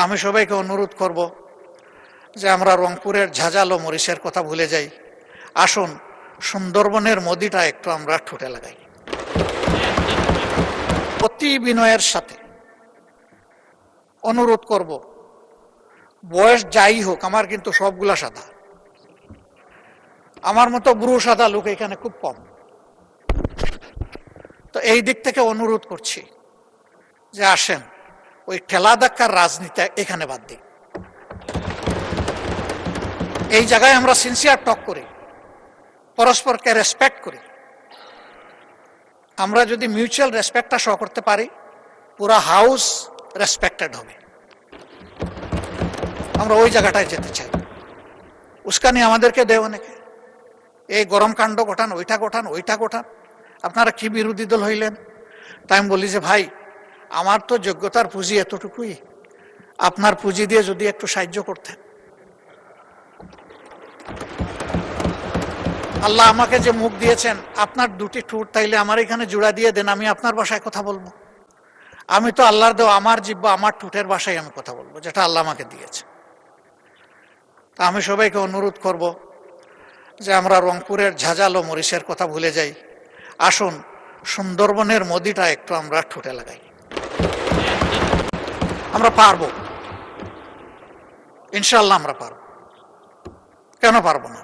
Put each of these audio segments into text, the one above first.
আমি সবাইকে অনুরোধ করব যে আমরা রংপুরের ঝাঁঝালো মরিচের কথা ভুলে যাই, আসুন সুন্দরবনের মদিটা একটু আমরা ঠোঁটে লাগাই। অতি বিনয়ের সাথে অনুরোধ করব, বয়স যাই হোক, আমার কিন্তু সবগুলা সাদা, আমার মতো বুড়ো সাদা লোক এখানে খুব কম। তো এই দিক থেকে অনুরোধ করছি যে আসেন ওই ঠেলা ধাক্কার রাজনীতি এখানে বাদ দিই। এই জায়গায় আমরা সিনসিয়ার টক করি, পরস্পরকে রেসপেক্ট করি। আমরা যদি মিউচুয়াল রেসপেক্টটা শো করতে পারি, পুরা হাউস রেসপেক্টেড হবে। আমরা ওই জায়গাটায় যেতে চাই। উস্কানি আমাদেরকে দেয় অনেকে, এই গরম কাণ্ড ঘটান, ওইটা ঘটান, ওইটা ঘটান, আপনারা কি বিরোধী দল হইলেন? তাই আমি বলি যে ভাই, আমার তো যোগ্যতার পুঁজি এতটুকুই, আপনার পুঁজি দিয়ে যদি একটু সাহায্য করতেন। আল্লাহ আমাকে যে মুখ দিয়েছেন, আপনার দুটি ঠোঁট, তাইলে আমার এখানে জোড়া দিয়ে দেন, আমি আপনার ভাষায় কথা বলবো। আমি তো আল্লাহর দেওয়া আমার জিহ্বা, আমার ঠোঁটের ভাষায় আমি কথা বলবো, যেটা আল্লাহ আমাকে দিয়েছে। তা আমি সবাইকে অনুরোধ করব যে আমরা রংপুরের ঝাঁঝালো মরিচের কথা ভুলে যাই, আসুন সুন্দরবনের মদিটা একটু আমরা ঠোঁটে লাগাই। আমরা পারবো, ইনশাল্লাহ আমরা পারবো। কেন পারবো না?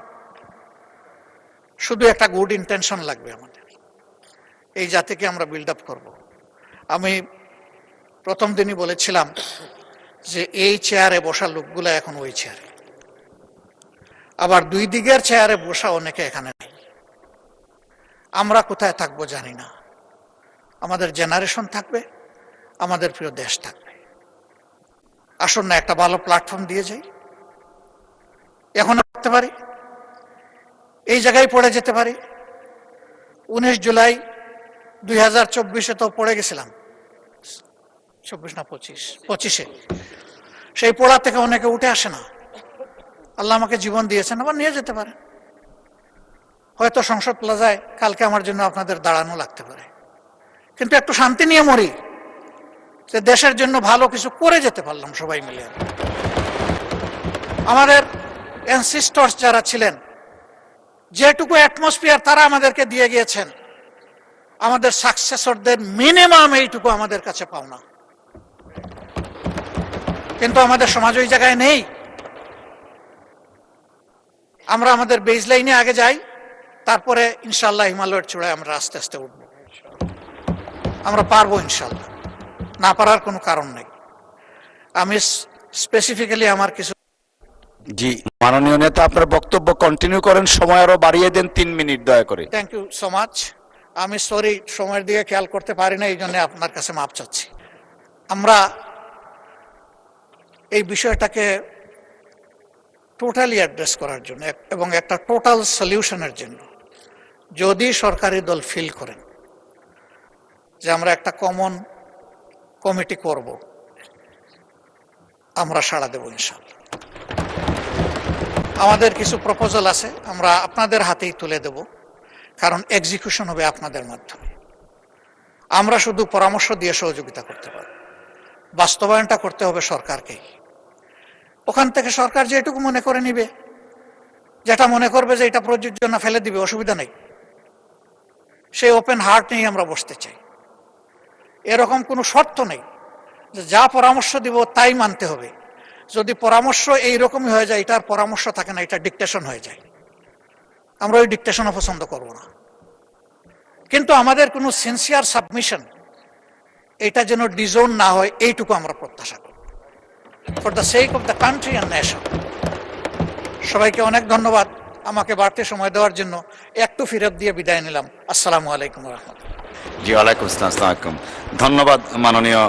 শুধু একটা গুড ইন্টেনশন লাগবে আমাদের, এই জাতিকে আমরা বিল্ড আপ করবো। আমি প্রথম দিনই বলেছিলাম যে এই চেয়ারে বসা লোকগুলো এখন ওই চেয়ারে, আবার দুই দিকের চেয়ারে বসা অনেকে এখানে নেই। আমরা কোথায় থাকবো জানি না, আমাদের জেনারেশন থাকবে, আমাদের প্রিয় দেশ থাকবে। আসুন না একটা ভালো প্ল্যাটফর্ম দিয়ে যাই। এখন করতে পারি, এই জায়গায় পড়ে যেতে পারি। 19 জুলাই 2024 তো পড়ে গেছিলাম, 24 না 25-এ। সেই পড়া থেকে অনেকে উঠে আসে না। আল্লাহ আমাকে জীবন দিয়েছেন, আবার নিয়ে যেতে পারে। হয়তো সংসদ প্লাজায় কালকে আমার জন্য আপনাদের দাঁড়ানো লাগতে পারে, কিন্তু একটু শান্তি নিয়ে মরি, যে দেশের জন্য ভালো কিছু করে যেতে পারলাম সবাই মিলে। আমাদের অ্যানসিস্টরস যারা ছিলেন, যেটুকু অ্যাটমসফিয়ার তারা আমাদেরকে দিয়ে গিয়েছেন, আমাদের সাকসেসরদের মিনিমাম এইটুকু আমাদের কাছে পাওনা। কিন্তু আমাদের সমাজ ওই জায়গায় নেই। আমরা আমাদের বেজ লাইনে আগে যাই, তারপরে ইনশাল্লাহ হিমালয়ের চূড়ায় আমরা আস্তে আস্তে উঠব। আমরা পারবো ইনশাল্লাহ, না পারার কোনো কারণ নেই। আমি স্পেসিফিক্যালি আমার কিছু। জি মাননীয় নেতা, আপনার বক্তব্য কন্টিনিউ করেন, সময় আরো বাড়িয়ে দেন 3 মিনিট দয়া করে। Thank you so much. আমি সরি, সময়ের দিকে খেয়াল করতে পারি না, এই জন্য আপনার কাছে মাপ চাচ্ছি। আমরা এই বিষয়টাকে টোটালি অ্যাড্রেস করার জন্য এবং একটা টোটাল সলিউশনের জন্য যদি সরকারি দল ফিল করেন যে আমরা একটা কমন কমিটি করব, আমরা সাড়া দেব ইনশাআল্লাহ। আমাদের কিছু প্রপোজাল আছে, আমরা আপনাদের হাতেই তুলে দেব, কারণ এক্সিকিউশন হবে আপনাদের মাধ্যমে। আমরা শুধু পরামর্শ দিয়ে সহযোগিতা করতে পারব, বাস্তবায়নটা করতে হবে সরকারকেই। ওখান থেকে সরকার যেটুকু মনে করে নিবে, যেটা মনে করবে যে এটা প্রযোজ্য না, ফেলে দিবে, অসুবিধা নেই। সেই ওপেন হার্ট নিয়ে আমরা বসতে চাই। এরকম কোনো শর্ত নেই যে যা পরামর্শ দিব তাই মানতে হবে। যদি পরামর্শ এইরকমই হয়ে যায়, এটার পরামর্শ থাকে না, এটা ডিকটেশন হয়ে যায়। আমরা ওই ডিকটেশনও পছন্দ করব না। কিন্তু আমাদের কোনো সিনসিয়ার সাবমিশন এটা যেন ডিজোন না হয়, এইটুকু আমরা প্রত্যাশা করব, for the sake of the country and nation. সবাইকে অনেক ধন্যবাদ আমাকে বাড়তি সময় দেওয়ার জন্য। একটু ফিরত দিয়ে বিদায় নিলাম। আসসালামু আলাইকুম রহমতুল্লাহ। জি ওয়ালাইকুম আসসালাম। ধন্যবাদ মাননীয়